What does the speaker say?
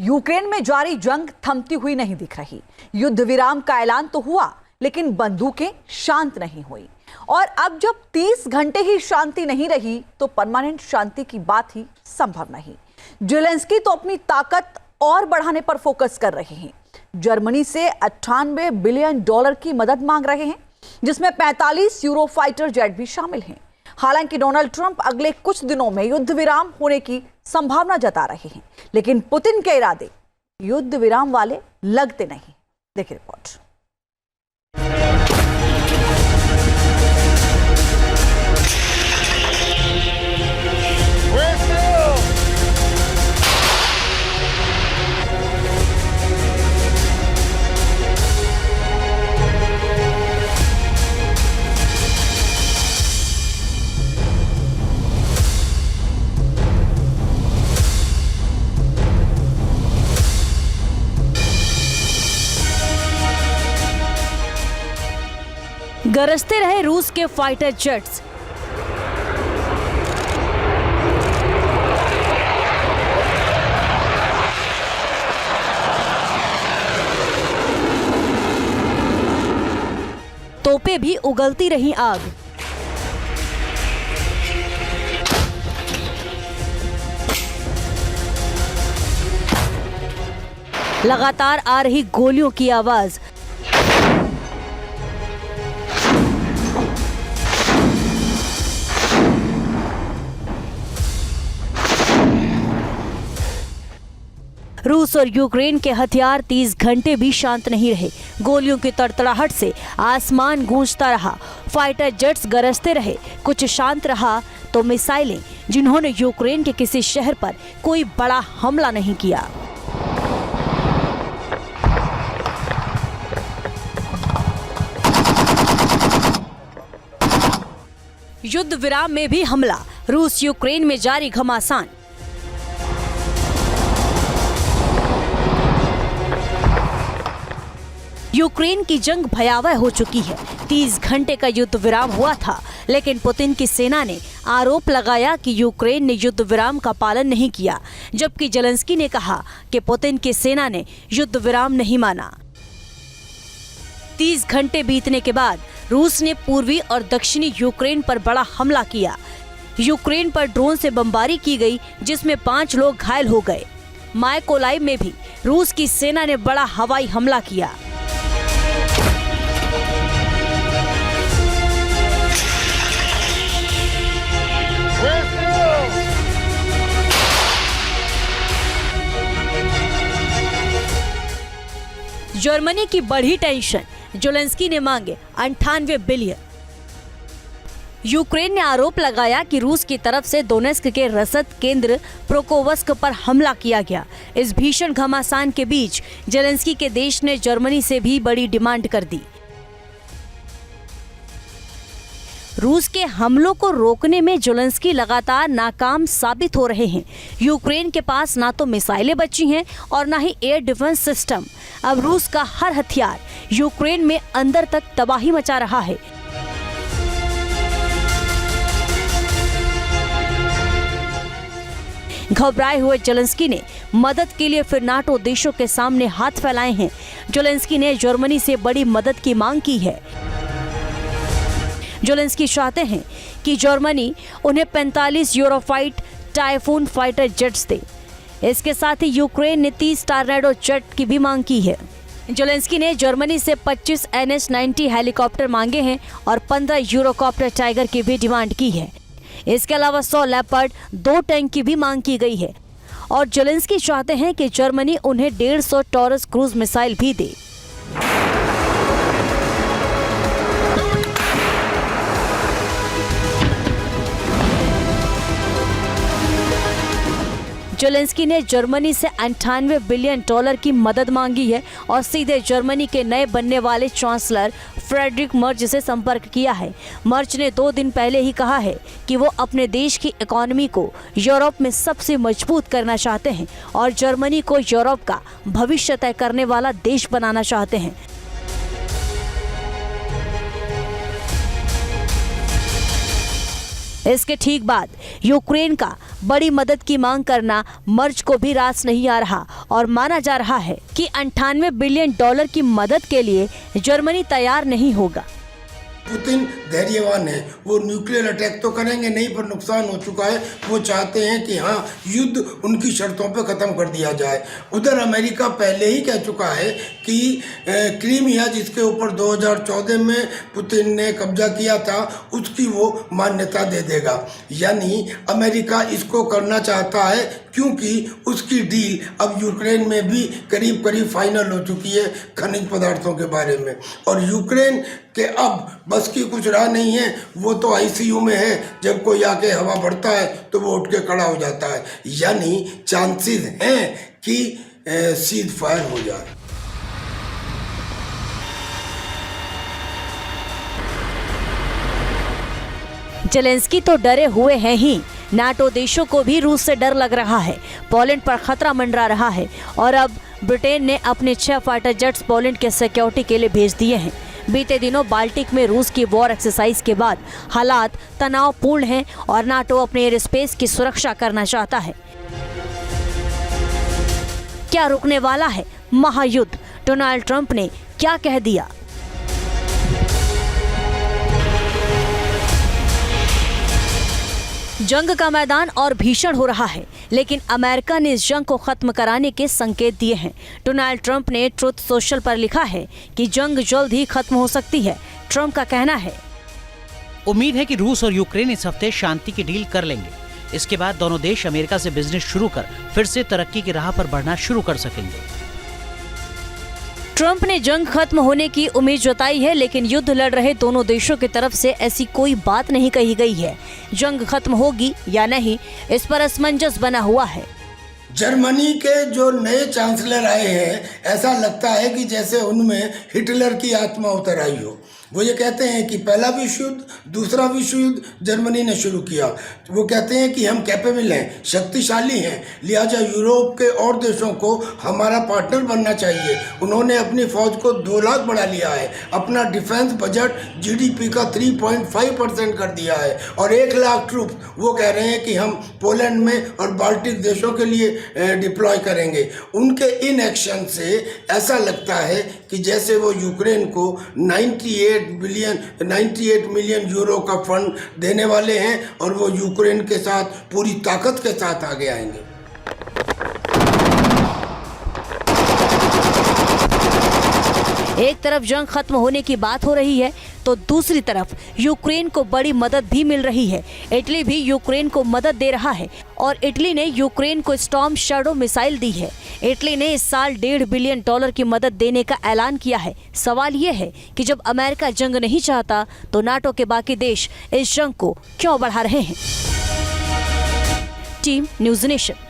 Ukraine में जारी जंग थमती हुई नहीं दिख रही। युद्ध विराम का ऐलान तो हुआ, लेकिन बंदूकें शांत नहीं हुई। और अब जब 30 घंटे ही शांति नहीं रही, तो परमानेंट शांति की बात ही संभव नहीं। जेलेंस्की तो अपनी ताकत और बढ़ाने पर फोकस कर रहे हैं। जर्मनी से 98 बिलियन डॉलर की मदद मांग रहे हैं, जिसमें 45 यूरोफाइटर जेट भी शामिल हैं। हालांकि डोनाल्ड ट्रंप अगले कुछ दिनों में युद्ध विराम होने की संभावना जता रहे हैं, लेकिन पुतिन के इरादे युद्ध विराम वाले लगते नहीं। देखिए रिपोर्ट। गरजते रहे रूस के फाइटर जेट्स। तोपें भी उगलती रही आग। लगातार आ रही गोलियों की आवाज। रूस और यूक्रेन के हथियार 30 घंटे भी शांत नहीं रहे। गोलियों की तड़तड़ाहट से आसमान गूंजता रहा, फाइटर जेट्स गरजते रहे। कुछ शांत रहा तो मिसाइलें, जिन्होंने यूक्रेन के किसी शहर पर कोई बड़ा हमला नहीं किया। युद्ध विराम में भी हमला, रूस यूक्रेन में जारी घमासान। यूक्रेन की जंग भयावह हो चुकी है। 30 घंटे का युद्ध विराम हुआ था, लेकिन पुतिन की सेना ने आरोप लगाया कि यूक्रेन ने युद्ध विराम का पालन नहीं किया, जबकि जेलेंस्की ने कहा कि पुतिन की सेना ने युद्ध विराम नहीं माना। 30 घंटे बीतने के बाद रूस ने पूर्वी और दक्षिणी यूक्रेन पर बड़ा हमला किया। यूक्रेन पर ड्रोन से बमबारी की गई, जिसमें 5 लोग घायल हो गए। मायकोलाइव में भी रूस की सेना ने बड़ा हवाई हमला किया। जर्मनी की बढ़ी टेंशन, जेलेंस्की ने मांगे 98 बिलियन। यूक्रेन ने आरोप लगाया कि रूस की तरफ से दोनेस्क के रसद केंद्र प्रोकोवस्क पर हमला किया गया। इस भीषण घमासान के बीच जेलेंस्की के देश ने जर्मनी से भी बड़ी डिमांड कर दी। रूस के हमलों को रोकने में जेलेंस्की लगातार नाकाम साबित हो रहे हैं। यूक्रेन के पास ना तो मिसाइलें बची हैं और ना ही एयर डिफेंस सिस्टम। अब रूस का हर हथियार यूक्रेन में अंदर तक तबाही मचा रहा है। घबराए हुए जेलेंस्की ने मदद के लिए फिर नाटो देशों के सामने हाथ फैलाए हैं। जेलेंस्की ने जर्मनी से बड़ी मदद की मांग की है। जेलेंस्की चाहते हैं कि जर्मनी उन्हें 45 यूरोफाइट टाइफून फाइटर जेट्स दे। इसके साथ ही यूक्रेन ने 30 टॉर्नेडो जेट की भी मांग की है। जेलेंस्की ने जर्मनी से 25 NH-90 हेलीकॉप्टर मांगे हैं और 15 यूरोकॉप्टर टाइगर की भी डिमांड की है। इसके अलावा 100 लेपर्ड 2 टैंक की भी मांग की गई है। और जेलेंस्की चाहते हैं कि जर्मनी उन्हें 150 टॉरस क्रूज मिसाइल भी दे। जेलेंस्की ने जर्मनी से 98 बिलियन डॉलर की मदद मांगी है और सीधे जर्मनी के नए बनने वाले चांसलर फ्रेडरिक मर्ज से संपर्क किया है। मर्ज ने 2 दिन पहले ही कहा है कि वो अपने देश की इकोनॉमी को यूरोप में सबसे मजबूत करना चाहते हैं और जर्मनी को यूरोप का भविष्य तय करने वाला देश बनाना चाहते हैं। इसके ठीक बाद यूक्रेन का बड़ी मदद की मांग करना मर्ज को भी रास नहीं आ रहा और माना जा रहा है कि 98 बिलियन डॉलर की मदद के लिए जर्मनी तैयार नहीं होगा। पुतिन धैर्यवान है, वो न्यूक्लियर अटैक तो करेंगे नहीं, पर नुकसान हो चुका है। वो चाहते हैं कि हाँ, युद्ध उनकी शर्तों पे ख़त्म कर दिया जाए। उधर अमेरिका पहले ही कह चुका है कि क्रीमिया, जिसके ऊपर 2014 में पुतिन ने कब्जा किया था, उसकी वो मान्यता दे देगा। यानी अमेरिका इसको करना चाहता है क्योंकि उसकी डील अब यूक्रेन में भी करीब करीब फाइनल हो चुकी है खनिज पदार्थों के बारे में। और यूक्रेन के अब बस की कुछ राह नहीं है, वो तो आईसीयू में है। जब कोई आके हवा भरता है तो वो उठ के खड़ा हो जाता है। यानी चांसेस हैं कि सीज फायर हो जाए। जेलेंस्की तो डरे हुए हैं ही, नाटो देशों को भी रूस से डर लग रहा है। पोलैंड पर खतरा मंडरा रहा है और अब ब्रिटेन ने अपने 6 फाइटर जेट्स पोलैंड के सिक्योरिटी के लिए भेज दिए हैं। बीते दिनों बाल्टिक में रूस की वॉर एक्सरसाइज के बाद हालात तनावपूर्ण हैं और नाटो अपने एयर स्पेस की सुरक्षा करना चाहता है। क्या रुकने वाला है महायुद्ध? डोनाल्ड ट्रंप ने क्या कह दिया? जंग का मैदान और भीषण हो रहा है, लेकिन अमेरिका ने इस जंग को खत्म कराने के संकेत दिए हैं। डोनाल्ड ट्रंप ने ट्रुथ सोशल पर लिखा है कि जंग जल्द ही खत्म हो सकती है। ट्रंप का कहना है, उम्मीद है कि रूस और यूक्रेन इस हफ्ते शांति की डील कर लेंगे। इसके बाद दोनों देश अमेरिका से बिजनेस शुरू कर फिर से तरक्की की राह पर बढ़ना शुरू कर सकेंगे। ट्रंप ने जंग खत्म होने की उम्मीद जताई है, लेकिन युद्ध लड़ रहे दोनों देशों की तरफ से ऐसी कोई बात नहीं कही गई है। जंग खत्म होगी या नहीं, इस पर असमंजस बना हुआ है। जर्मनी के जो नए चांसलर आए हैं, ऐसा लगता है कि जैसे उनमें हिटलर की आत्मा उतर आई हो। वो ये कहते हैं कि पहला विश्व युद्ध, दूसरा विश्व युद्ध जर्मनी ने शुरू किया। वो कहते हैं कि हम कैपेबल हैं, शक्तिशाली हैं, लिहाजा यूरोप के और देशों को हमारा पार्टनर बनना चाहिए। उन्होंने अपनी फौज को 2 लाख बढ़ा लिया है, अपना डिफेंस बजट जीडीपी का 3.5% कर दिया है और 1 लाख ट्रूप वो कह रहे हैं कि हम पोलैंड में और बाल्टिक देशों के लिए डिप्लॉय करेंगे। उनके इन एक्शन से ऐसा लगता है कि जैसे वो यूक्रेन को 98 मिलियन यूरो का फंड देने वाले हैं और वो यूक्रेन के साथ पूरी ताकत के साथ आगे आएंगे। एक तरफ जंग खत्म होने की बात हो रही है तो दूसरी तरफ यूक्रेन को बड़ी मदद भी मिल रही है। इटली भी यूक्रेन को मदद दे रहा है और इटली ने यूक्रेन को स्टॉर्म शैडो मिसाइल दी है। इटली ने इस साल $1.5 बिलियन की मदद देने का ऐलान किया है। सवाल ये है कि जब अमेरिका जंग नहीं चाहता तो नाटो के बाकी देश इस जंग को क्यों बढ़ा रहे हैं? Team news nation.